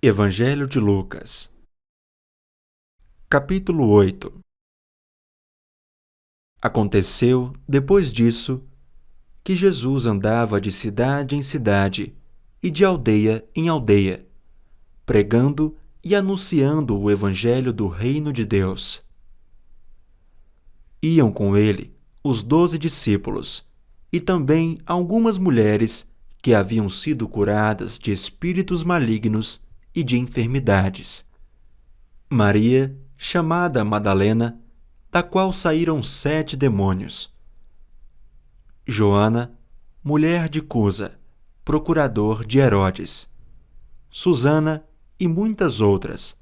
Evangelho de Lucas, capítulo 8. Aconteceu, depois disso, que Jesus andava de cidade em cidade e de aldeia em aldeia, pregando e anunciando o Evangelho do Reino de Deus. Iam com ele os 12 discípulos e também algumas mulheres que haviam sido curadas de espíritos malignos e de enfermidades. Maria, chamada Madalena, da qual saíram 7 demônios. Joana, mulher de Cusa, procurador de Herodes. Susana e muitas outras,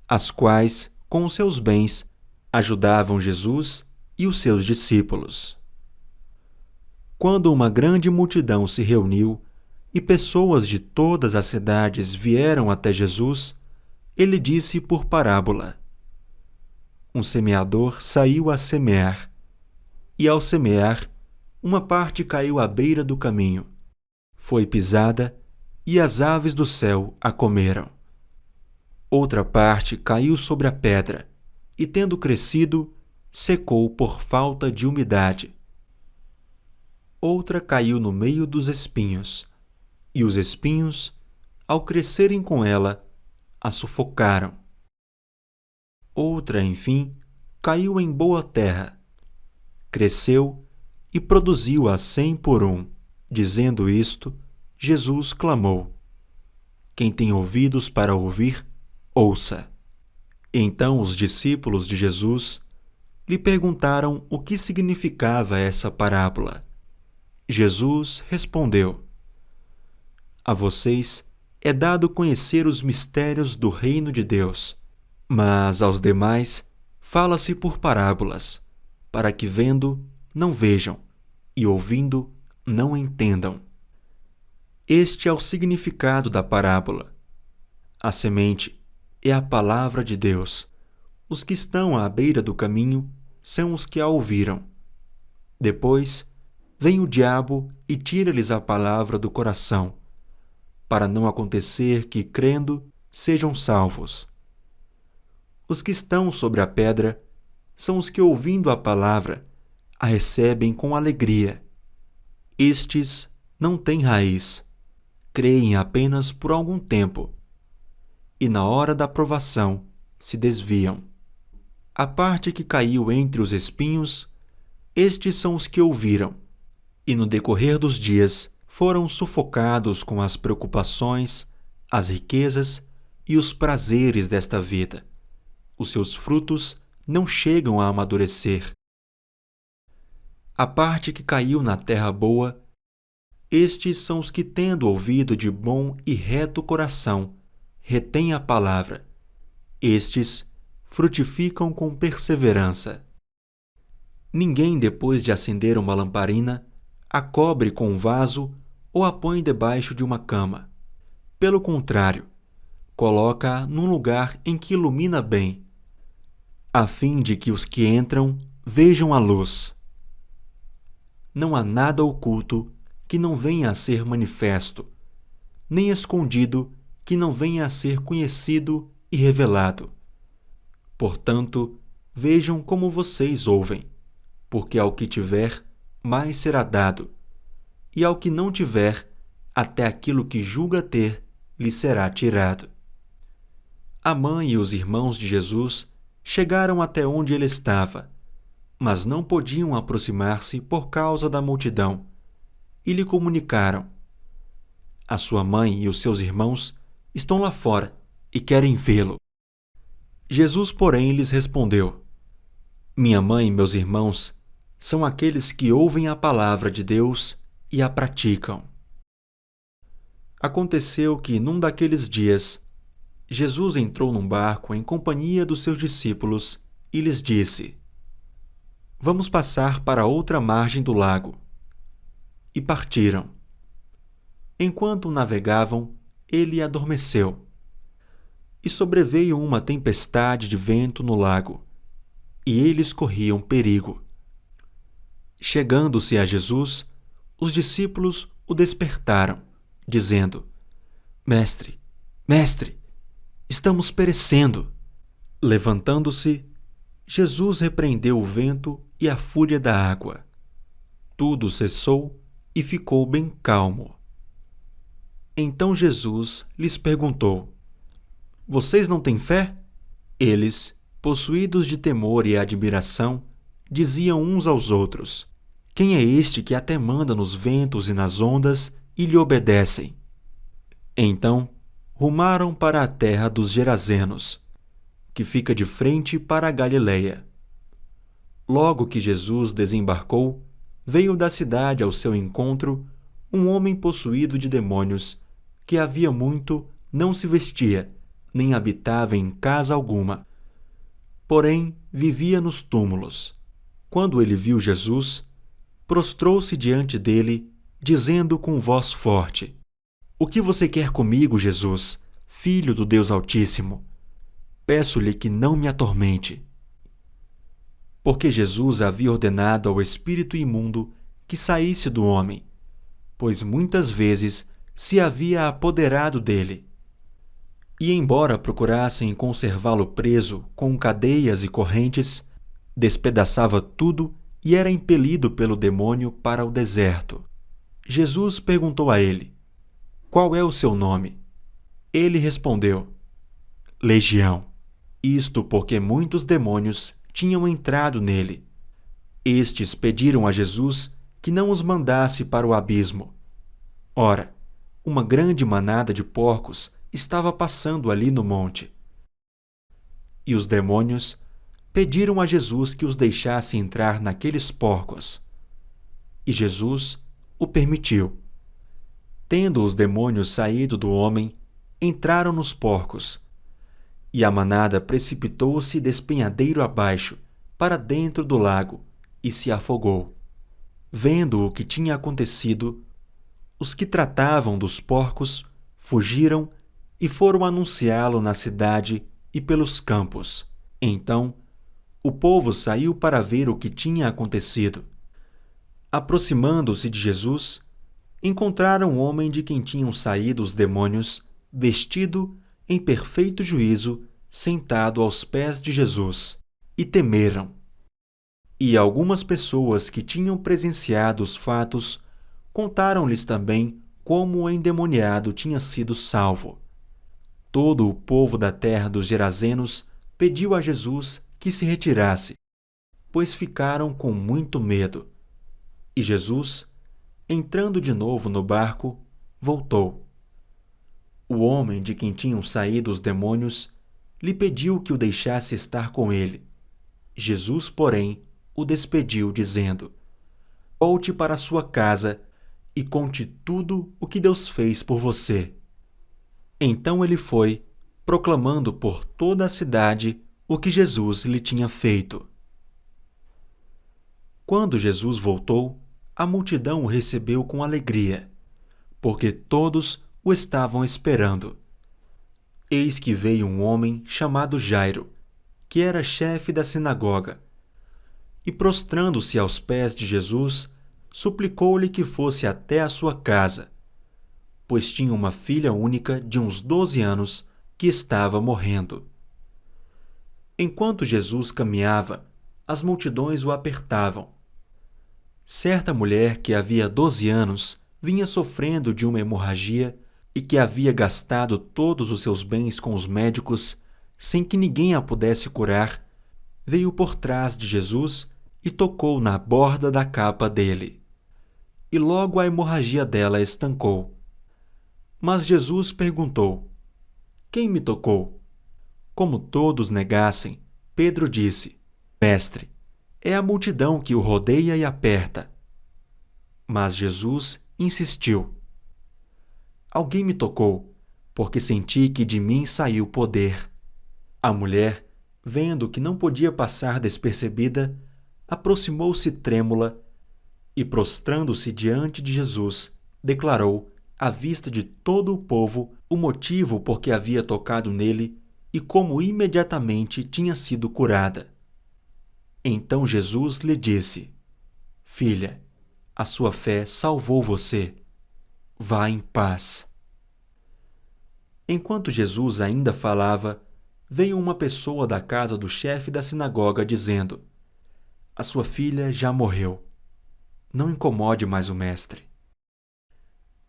as quais, com seus bens, ajudavam Jesus e os seus discípulos. Quando uma grande multidão se reuniu e pessoas de todas as cidades vieram até Jesus, ele disse por parábola: Um semeador saiu a semear, e ao semear, uma parte caiu à beira do caminho. Foi pisada, e as aves do céu a comeram. Outra parte caiu sobre a pedra, e tendo crescido, secou por falta de umidade. Outra caiu no meio dos espinhos, e os espinhos, ao crescerem com ela, a sufocaram. Outra, enfim, caiu em boa terra, cresceu e produziu a 100 por 1. Dizendo isto, Jesus clamou: Quem tem ouvidos para ouvir, ouça. Então os discípulos de Jesus lhe perguntaram o que significava essa parábola. Jesus respondeu: A vocês é dado conhecer os mistérios do reino de Deus, mas aos demais fala-se por parábolas, para que vendo, não vejam, e ouvindo, não entendam. Este é o significado da parábola. A semente é a palavra de Deus. Os que estão à beira do caminho são os que a ouviram. Depois, vem o diabo e tira-lhes a palavra do coração, para não acontecer que, crendo, sejam salvos. Os que estão sobre a pedra são os que, ouvindo a palavra, a recebem com alegria. Estes não têm raiz, creem apenas por algum tempo, e na hora da provação se desviam. A parte que caiu entre os espinhos, estes são os que ouviram, e no decorrer dos dias foram sufocados com as preocupações, as riquezas e os prazeres desta vida. Os seus frutos não chegam a amadurecer. A parte que caiu na terra boa, estes são os que, tendo ouvido de bom e reto coração, retêm a palavra. Estes frutificam com perseverança. Ninguém, depois de acender uma lamparina, a cobre com um vaso ou a põe debaixo de uma cama. Pelo contrário, coloca-a num lugar em que ilumina bem, a fim de que os que entram vejam a luz. Não há nada oculto que não venha a ser manifesto, nem escondido que não venha a ser conhecido e revelado. Portanto, vejam como vocês ouvem, porque ao que tiver, mais será dado, e ao que não tiver, até aquilo que julga ter, lhe será tirado. A mãe e os irmãos de Jesus chegaram até onde ele estava, mas não podiam aproximar-se por causa da multidão, e lhe comunicaram: A sua mãe e os seus irmãos estão lá fora e querem vê-lo. Jesus, porém, lhes respondeu: Minha mãe e meus irmãos são aqueles que ouvem a palavra de Deus e a praticam. Aconteceu que, num daqueles dias, Jesus entrou num barco em companhia dos seus discípulos e lhes disse: Vamos passar para outra margem do lago. E partiram. Enquanto navegavam, ele adormeceu. E sobreveio uma tempestade de vento no lago, e eles corriam perigo. Chegando-se a Jesus, os discípulos o despertaram, dizendo: Mestre, mestre, estamos perecendo. Levantando-se, Jesus repreendeu o vento e a fúria da água. Tudo cessou e ficou bem calmo. Então Jesus lhes perguntou: Vocês não têm fé? Eles, possuídos de temor e admiração, diziam uns aos outros: Quem é este que até manda nos ventos e nas ondas e lhe obedecem? Então, rumaram para a terra dos Gerazenos, que fica de frente para a Galileia. Logo que Jesus desembarcou, veio da cidade ao seu encontro um homem possuído de demônios, que havia muito não se vestia, nem habitava em casa alguma. Porém, vivia nos túmulos. Quando ele viu Jesus, prostrou-se diante dele, dizendo com voz forte: O que você quer comigo, Jesus, Filho do Deus Altíssimo? Peço-lhe que não me atormente. Porque Jesus havia ordenado ao espírito imundo que saísse do homem, pois muitas vezes se havia apoderado dele. E embora procurassem conservá-lo preso com cadeias e correntes, despedaçava tudo e era impelido pelo demônio para o deserto. Jesus perguntou a ele: Qual é o seu nome? Ele respondeu: Legião. Isto porque muitos demônios tinham entrado nele. Estes pediram a Jesus que não os mandasse para o abismo. Ora, uma grande manada de porcos estava passando ali no monte. E os demônios pediram a Jesus que os deixasse entrar naqueles porcos. E Jesus o permitiu. Tendo os demônios saído do homem, entraram nos porcos. E a manada precipitou-se despenhadeiro abaixo, para dentro do lago, e se afogou. Vendo o que tinha acontecido, os que tratavam dos porcos fugiram e foram anunciá-lo na cidade e pelos campos. Então, o povo saiu para ver o que tinha acontecido. Aproximando-se de Jesus, encontraram um homem de quem tinham saído os demônios, vestido em perfeito juízo, sentado aos pés de Jesus, e temeram. E algumas pessoas que tinham presenciado os fatos contaram-lhes também como o endemoniado tinha sido salvo. Todo o povo da terra dos Gerazenos pediu a Jesus que se retirasse, pois ficaram com muito medo. E Jesus, entrando de novo no barco, voltou. O homem de quem tinham saído os demônios lhe pediu que o deixasse estar com ele. Jesus, porém, o despediu, dizendo: Volte para sua casa e conte tudo o que Deus fez por você. Então ele foi, proclamando por toda a cidade o que Jesus lhe tinha feito. Quando Jesus voltou, a multidão o recebeu com alegria, porque todos o estavam esperando. Eis que veio um homem chamado Jairo, que era chefe da sinagoga, e prostrando-se aos pés de Jesus, suplicou-lhe que fosse até a sua casa, pois tinha uma filha única de uns 12 anos que estava morrendo. Enquanto Jesus caminhava, as multidões o apertavam. Certa mulher que havia 12 anos vinha sofrendo de uma hemorragia e que havia gastado todos os seus bens com os médicos, sem que ninguém a pudesse curar, veio por trás de Jesus e tocou na borda da capa dele. E logo a hemorragia dela estancou. Mas Jesus perguntou: Quem me tocou? Como todos negassem, Pedro disse: Mestre, é a multidão que o rodeia e aperta. Mas Jesus insistiu: Alguém me tocou, porque senti que de mim saiu poder. A mulher, vendo que não podia passar despercebida, aproximou-se trêmula e, prostrando-se diante de Jesus, declarou, à vista de todo o povo, o motivo por que havia tocado nele e como imediatamente tinha sido curada. Então Jesus lhe disse: Filha, a sua fé salvou você. Vá em paz. Enquanto Jesus ainda falava, veio uma pessoa da casa do chefe da sinagoga dizendo: A sua filha já morreu. Não incomode mais o mestre.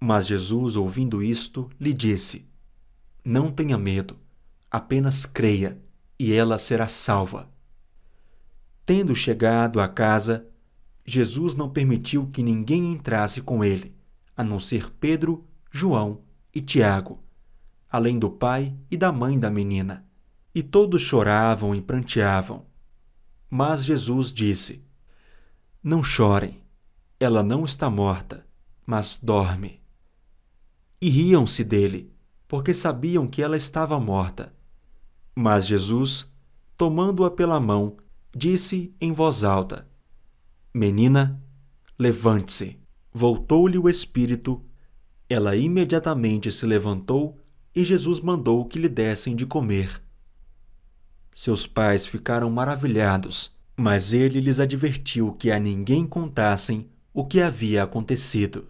Mas Jesus, ouvindo isto, lhe disse: Não tenha medo, apenas creia, e ela será salva. Tendo chegado à casa, Jesus não permitiu que ninguém entrasse com ele, a não ser Pedro, João e Tiago, além do pai e da mãe da menina. E todos choravam e pranteavam. Mas Jesus disse: Não chorem, ela não está morta, mas dorme. E riam-se dele, porque sabiam que ela estava morta. Mas Jesus, tomando-a pela mão, disse em voz alta: Menina, levante-se. Voltou-lhe o espírito, ela imediatamente se levantou e Jesus mandou que lhe dessem de comer. Seus pais ficaram maravilhados, mas ele lhes advertiu que a ninguém contassem o que havia acontecido.